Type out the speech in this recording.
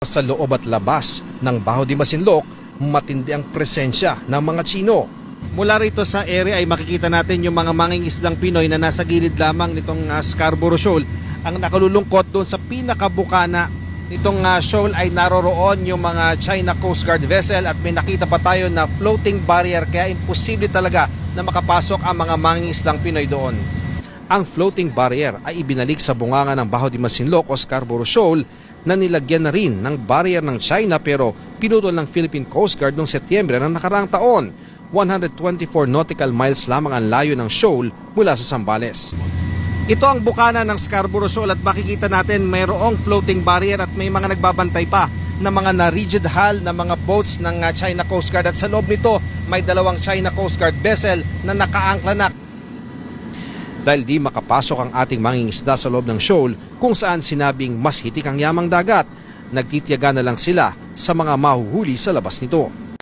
Sa loob at labas ng Baho de Masinloc, matindi ang presensya ng mga Tsino. Mula rito sa area ay makikita natin yung mga mangingisdang Pinoy na nasa gilid lamang nitong Scarborough Shoal. Ang nakalulungkot doon sa pinakabukana nitong shoal ay naroroon yung mga China Coast Guard vessel at may nakita pa tayo na floating barrier kaya imposible talaga na makapasok ang mga mangingisdang Pinoy doon. Ang floating barrier ay ibinalik sa bunganga ng Baho de Masinloc o Scarborough Shoal na nilagyan na rin ng barrier ng China pero pinutol ng Philippine Coast Guard noong Setyembre ng nakaraang taon. 124 nautical miles lamang ang layo ng shoal mula sa Zambales. Ito ang bukana ng Scarborough Shoal at makikita natin mayroong floating barrier at may mga nagbabantay pa na mga na-rigid hull na mga boats ng China Coast Guard at sa loob nito may dalawang China Coast Guard vessel na nakaangkla na. Dahil di makapasok ang ating mangingisda sa loob ng shoal kung saan sinabing mas hitik ang yamang dagat, nagtitiyaga na lang sila sa mga mahuhuli sa labas nito.